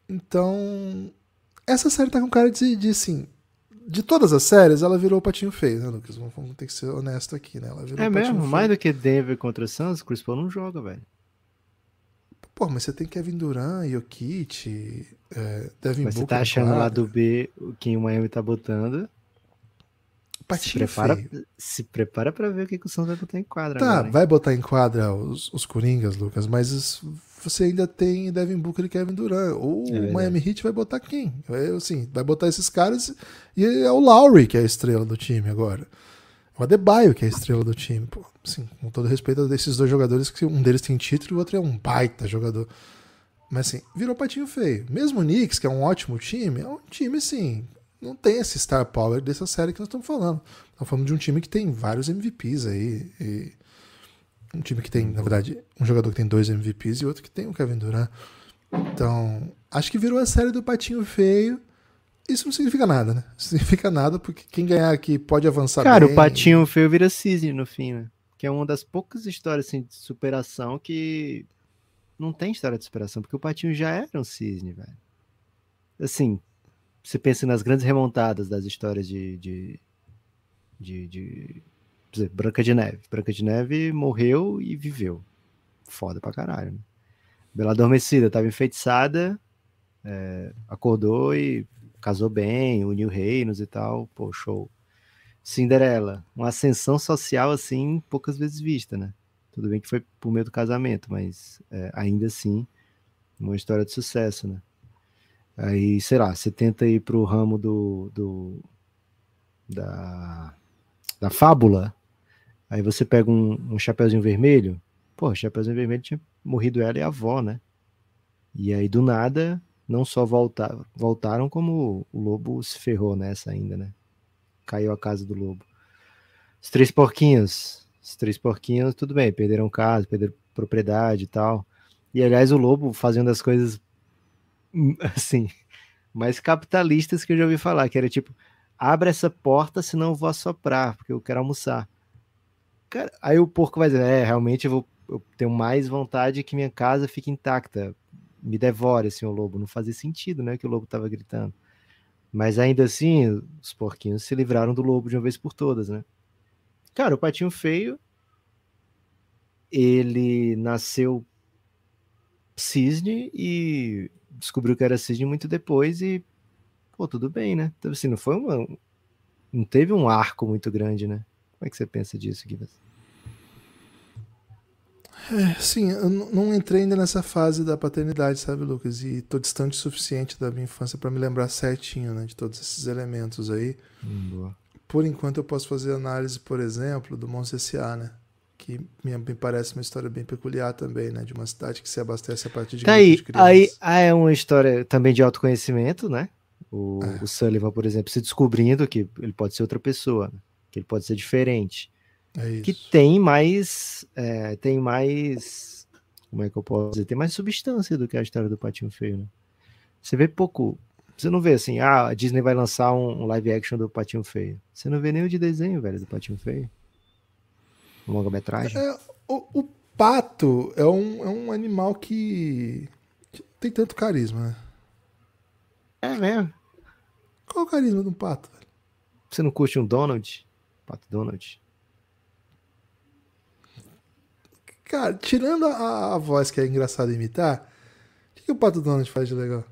S2: Então, essa série tá com cara de assim, de todas as séries, ela virou o patinho feio, né, Lucas? Vamos ter que ser honesto aqui, né? Ela virou
S3: É
S2: o patinho
S3: mesmo?
S2: feio.
S3: Mais do que Denver contra Suns, Chris Paul não joga, velho.
S2: Pô, mas você tem Kevin Durant, Jokic, Devin
S3: Mas você
S2: Booker
S3: tá
S2: no
S3: achando lá
S2: quadro.
S3: do B quem o Miami tá botando.
S2: Patinho feio.
S3: Se prepara pra ver o que o Suns vai botar em quadra
S2: Tá,
S3: agora, hein?
S2: vai botar em quadra os Coringas, Lucas, mas você ainda tem Devin Booker e Kevin Durant.
S3: É
S2: O
S3: verdade.
S2: Miami Heat vai botar quem? Assim, vai botar esses caras e é o Lowry que é a estrela do time agora. O Adebayo que é a estrela do time. Pô, assim, com todo respeito a esses dois jogadores, que um deles tem título e o outro é um baita jogador. Mas assim, virou patinho feio. Mesmo o Knicks, que é um ótimo time, é um time assim, não tem esse star power dessa série que nós estamos falando. Estamos falando de um time que tem vários MVPs aí. E um time que tem, na verdade, um jogador que tem 2 MVPs e outro que tem o Kevin Durant. Então, acho que virou a série do patinho feio. Isso não significa nada, né? Não significa nada, porque quem ganhar aqui pode avançar
S3: Cara,
S2: bem.
S3: o patinho feio vira cisne no fim, né? Que é uma das poucas histórias assim, de superação que não tem história de superação, porque o patinho já era um cisne, velho. Assim, você pensa nas grandes remontadas das histórias por exemplo, Branca de Neve. Branca de Neve morreu e viveu. Foda pra caralho, né? Bela Adormecida, tava enfeitiçada, acordou e casou bem, uniu reinos e tal, pô, show. Cinderela, uma ascensão social assim, poucas vezes vista, né? Tudo bem que foi por meio do casamento, mas ainda assim, uma história de sucesso, né? Aí, sei lá, você tenta ir pro ramo da, da fábula, aí você pega um Chapeuzinho Vermelho, pô, o Chapeuzinho Vermelho tinha morrido ela e a avó, né? E aí, do nada, não só voltaram, como o lobo se ferrou nessa ainda, né? Caiu a casa do lobo. Os três porquinhos, tudo bem, perderam casa, perderam propriedade e tal. E aliás, o lobo fazendo as coisas assim, mais capitalistas que eu já ouvi falar, que era tipo, abre essa porta, senão eu vou assoprar, porque eu quero almoçar. Cara, aí o porco vai dizer, realmente eu tenho mais vontade que minha casa fique intacta. Me devore, assim, o lobo. Não fazia sentido, né, que o lobo tava gritando. Mas ainda assim, os porquinhos se livraram do lobo de uma vez por todas, né? Cara, o Patinho Feio, ele nasceu cisne e descobriu que era cisne muito depois e, pô, tudo bem, né? Então, assim, não teve um arco muito grande, né? Como é que você pensa disso, Guilherme?
S2: Sim, eu não entrei ainda nessa fase da paternidade, sabe, Lucas? E tô distante o suficiente da minha infância para me lembrar certinho, né, de todos esses elementos aí.
S3: Boa.
S2: Por enquanto eu posso fazer análise, por exemplo, do Monte S.A., né? Que me parece uma história bem peculiar também, né? De uma cidade que se abastece a partir de
S3: Tá
S2: grupos de
S3: aí
S2: crianças.
S3: é uma história também de autoconhecimento, né? O Sullivan, por exemplo, se descobrindo que ele pode ser outra pessoa, né? Que ele pode ser diferente.
S2: É
S3: Que
S2: isso.
S3: tem mais, como é que eu posso dizer? Tem mais substância do que a história do Patinho Feio, né? Você vê pouco, você não vê assim, a Disney vai lançar um live action do Patinho Feio. Você não vê nem o de desenho, velho, do Patinho Feio. Longa-metragem.
S2: O pato é um animal que tem tanto carisma, né?
S3: É mesmo.
S2: Qual é o carisma de um pato, velho?
S3: Você não curte um Donald? Pato Donald?
S2: Cara, tirando a voz que é engraçada imitar, o que o Pato Donald faz de legal?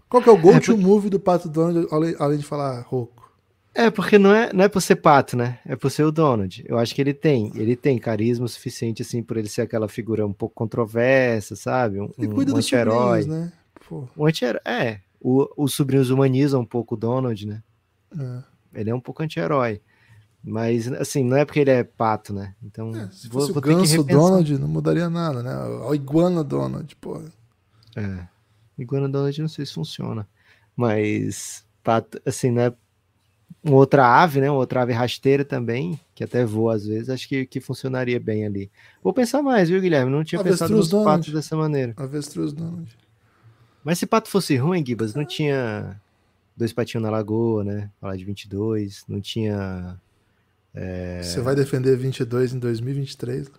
S2: Qual que é o
S3: É,
S2: go-to move do Pato Donald, além de falar rouco?
S3: porque não é por ser pato, né? É por ser o Donald. Eu acho que ele tem carisma suficiente, assim, por ele ser aquela figura um pouco controversa, sabe?
S2: Ele cuida
S3: Um
S2: dos sobrinhos,
S3: anti-herói.
S2: né? Pô,
S3: Um anti-herói. Os sobrinhos humanizam um pouco o Donald, né?
S2: é.
S3: Ele é um pouco anti-herói. Mas, assim, não é porque ele é pato, né? Então,
S2: Se fosse o
S3: vou ter que
S2: ganso
S3: repensar.
S2: Donald, não mudaria nada, né? O iguana Donald, pô.
S3: É. Iguana Donald, não sei se funciona. Mas, pato, assim, né? Uma outra ave, né? Uma outra ave rasteira também, que até voa às vezes, acho que funcionaria bem ali. Vou pensar mais, viu, Guilherme? Não tinha pensado
S2: Avestruz
S3: nos patos
S2: Donald.
S3: dessa maneira.
S2: Avestruz Donald.
S3: Mas se pato fosse ruim, Gibas, não tinha dois patinhos na lagoa, né? Falar de 22, não tinha.
S2: Você vai defender 22 em 2023?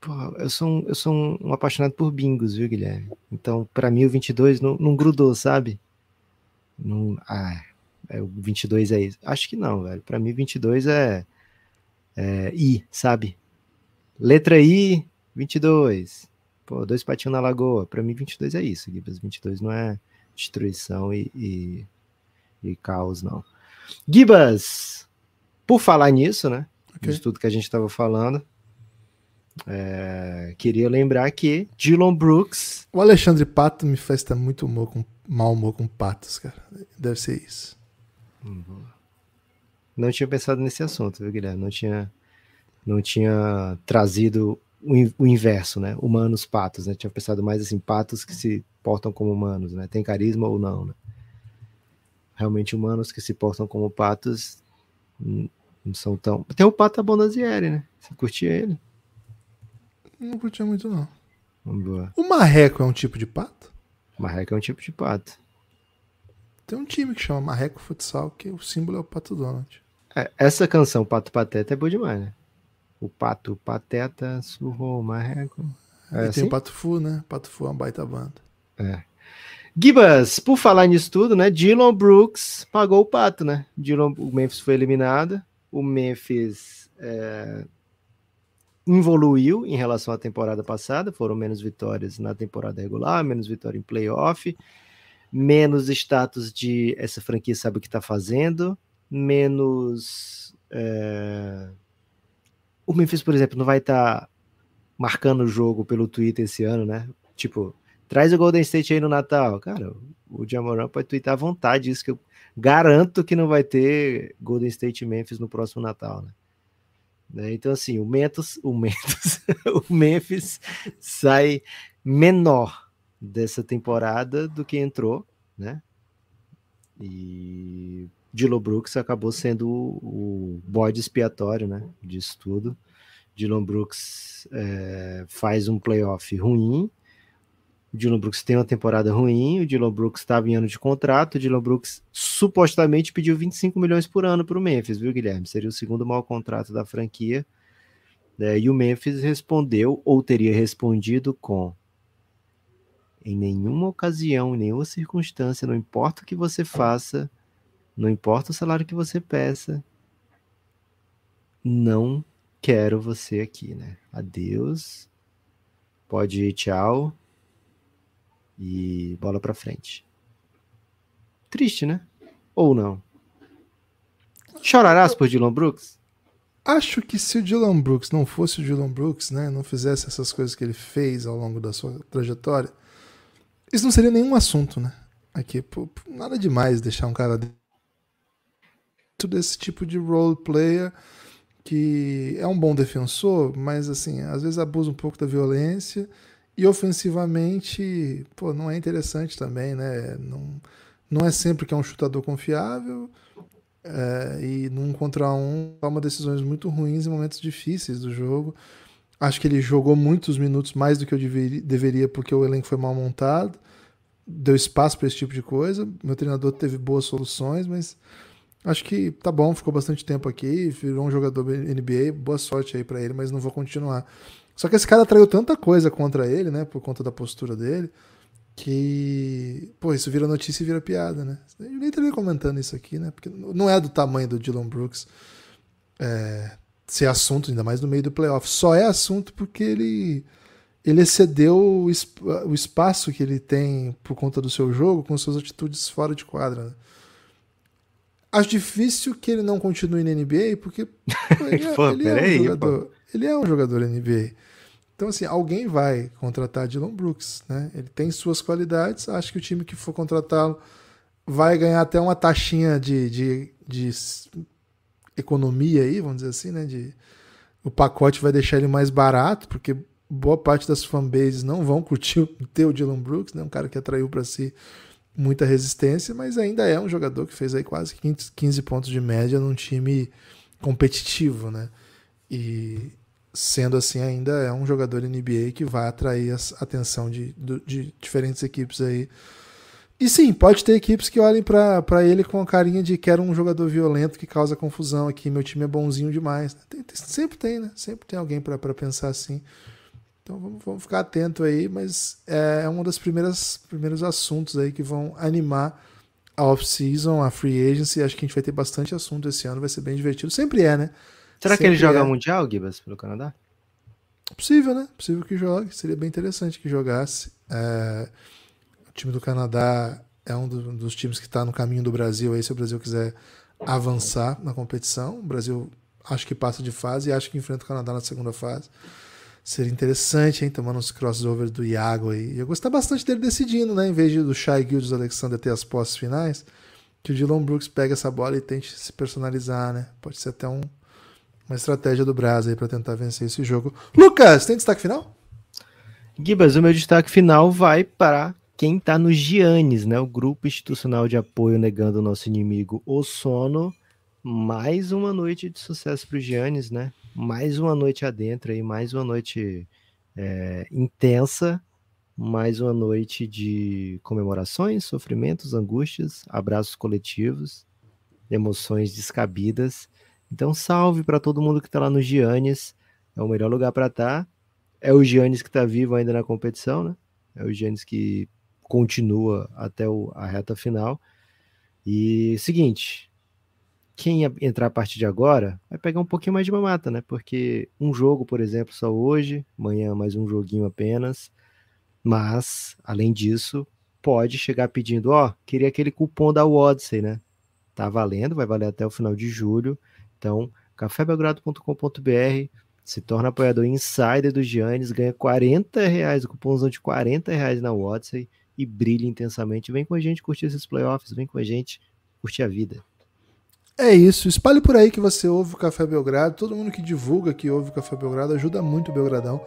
S3: Pô, eu sou um apaixonado por bingos, viu, Guilherme? Então, pra mim, o 22 não grudou, sabe? Não, o 22 é isso. Acho que não, velho. Pra mim, 22 é I, sabe? Letra I, 22. Pô, 2 patinhos na lagoa. Pra mim, 22 é isso, Gibas. 22 não é destruição e caos, não. Gibas, por falar nisso, né?
S2: Ok.
S3: De tudo que a gente tava falando, queria lembrar que Dillon Brooks...
S2: O Alexandre Pato me faz ter muito mau humor com patos, cara. Deve ser isso.
S3: Não tinha pensado nesse assunto, viu, Guilherme? Não tinha trazido o inverso, né? Humanos patos, né? Tinha pensado mais assim, patos que se portam como humanos, né? Tem carisma ou não, né? Realmente humanos que se portam como patos não são tão... Tem o Pato Abondanzieri, né? Você curtia ele?
S2: Não curtia muito, não.
S3: Boa.
S2: O marreco é um tipo de pato?
S3: Marreco é um tipo de pato.
S2: Tem um time que chama Marreco Futsal, que o símbolo é o Pato Donald.
S3: Essa canção, Pato Pateta, é boa demais, né? O Pato Pateta surrou o marreco.
S2: E
S3: Assim?
S2: tem o Pato Fu, né? Pato Fu é uma baita banda.
S3: Gibas, por falar nisso tudo, né? Dillon Brooks pagou o pato, né? O Memphis foi eliminado. O Memphis evoluiu em relação à temporada passada. Foram menos vitórias na temporada regular, menos vitória em playoff, menos status de essa franquia sabe o que tá fazendo, menos... O Memphis, por exemplo, não vai estar marcando o jogo pelo Twitter esse ano, né? Tipo, traz o Golden State aí no Natal. Cara, o Ja Morant pode twittar à vontade, isso que eu garanto que não vai ter Golden State e Memphis no próximo Natal, né? Então, assim, o Memphis sai menor dessa temporada do que entrou, né? E Dillon Brooks acabou sendo o bode expiatório, né, disso tudo. Dillon Brooks faz um playoff ruim, o Dillon Brooks tem uma temporada ruim, o Dillon Brooks estava em ano de contrato, o Dillon Brooks supostamente pediu 25 milhões por ano para o Memphis, viu, Guilherme? Seria o segundo maior contrato da franquia, né? E o Memphis respondeu, ou teria respondido com: em nenhuma ocasião, em nenhuma circunstância, não importa o que você faça, não importa o salário que você peça, não quero você aqui, né? Adeus, pode ir, tchau, e bola pra frente. Triste, né? Ou não? Chorarás por Dillon Brooks?
S2: Acho que se o Dillon Brooks não fosse o Dillon Brooks, né, não fizesse essas coisas que ele fez ao longo da sua trajetória, isso não seria nenhum assunto, né? Aqui, nada demais deixar um cara desse tipo de role player que é um bom defensor, mas assim, às vezes abusa um pouco da violência e ofensivamente, não é interessante também, né? Não é sempre que é um chutador confiável, e num contra um toma decisões muito ruins em momentos difíceis do jogo. Acho que ele jogou muitos minutos mais do que eu deveria porque o elenco foi mal montado, deu espaço para esse tipo de coisa. Meu treinador teve boas soluções, mas acho que tá bom, ficou bastante tempo aqui, virou um jogador NBA, boa sorte aí pra ele, mas não vou continuar. Só que esse cara atraiu tanta coisa contra ele, né, por conta da postura dele, que, isso vira notícia e vira piada, né? Eu nem estaria comentando isso aqui, né, porque não é do tamanho do Dillon Brooks ser assunto, ainda mais no meio do playoff. Só é assunto porque ele excedeu o espaço que ele tem por conta do seu jogo com suas atitudes fora de quadra, né? Acho difícil que ele não continue na NBA, porque ele é um jogador NBA. Então, assim, alguém vai contratar Dillon Brooks, né? Ele tem suas qualidades, acho que o time que for contratá-lo vai ganhar até uma taxinha de economia aí, vamos dizer assim, né? O pacote vai deixar ele mais barato, porque boa parte das fanbases não vão curtir ter o Dillon Brooks, né? Um cara que atraiu para si muita resistência, mas ainda é um jogador que fez aí quase 15 pontos de média num time competitivo, né? E sendo assim, ainda é um jogador NBA que vai atrair a atenção de diferentes equipes aí. E sim, pode ter equipes que olhem para ele com a carinha de quero um jogador violento que causa confusão aqui, meu time é bonzinho demais. Sempre tem, né? Sempre tem alguém para pensar assim. Então vamos ficar atento aí, mas é um dos primeiros assuntos aí que vão animar a off-season, a free agency, acho que a gente vai ter bastante assunto esse ano, vai ser bem divertido. Sempre é, né?
S3: Será
S2: Sempre
S3: que ele joga
S2: é.
S3: Mundial, Gibas, pelo Canadá?
S2: Possível, né? Possível que jogue. Seria bem interessante que jogasse. O time do Canadá é um dos times que está no caminho do Brasil. Aí, se o Brasil quiser avançar na competição, o Brasil acho que passa de fase e acho que enfrenta o Canadá na segunda fase. Seria interessante, hein? Tomando uns crossovers do Iago aí. Eu gostar bastante dele decidindo, né? Em vez do Shai Gilgeous-Alexander ter as posses finais, que o Dillon Brooks pega essa bola e tente se personalizar, né? Pode ser até uma estratégia do Brasil aí para tentar vencer esse jogo. Lucas, tem destaque final?
S3: Gibas, o meu destaque final vai para quem tá no Giannis, né? O Grupo Institucional de Apoio Negando o Nosso Inimigo, o Sono. Mais uma noite de sucesso pro Giannis, né? Mais uma noite adentro aí, mais uma noite intensa, mais uma noite de comemorações, sofrimentos, angústias, abraços coletivos, emoções descabidas. Então, salve para todo mundo que tá lá no Giannis. É o melhor lugar para estar. É o Giannis que tá vivo ainda na competição, né? É o Giannis que continua até a reta final. E seguinte, quem entrar a partir de agora vai pegar um pouquinho mais de mamata, né? Porque um jogo, por exemplo, só hoje, amanhã mais um joguinho apenas. Mas, além disso, pode chegar pedindo, queria aquele cupom da Odyssey, né? Tá valendo, vai valer até o final de julho. Então, cafébelgrado.com.br, se torna apoiador insider do Giannis, ganha R$40, o cupomzão de R$40 na Odyssey e brilha intensamente. Vem com a gente curtir esses playoffs, vem com a gente curtir a vida.
S2: É isso, espalhe por aí que você ouve o Café Belgrado, todo mundo que divulga que ouve o Café Belgrado ajuda muito o Belgradão,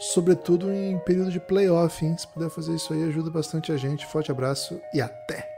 S2: sobretudo em período de playoff, hein? Se puder fazer isso aí, ajuda bastante a gente. Forte abraço e até!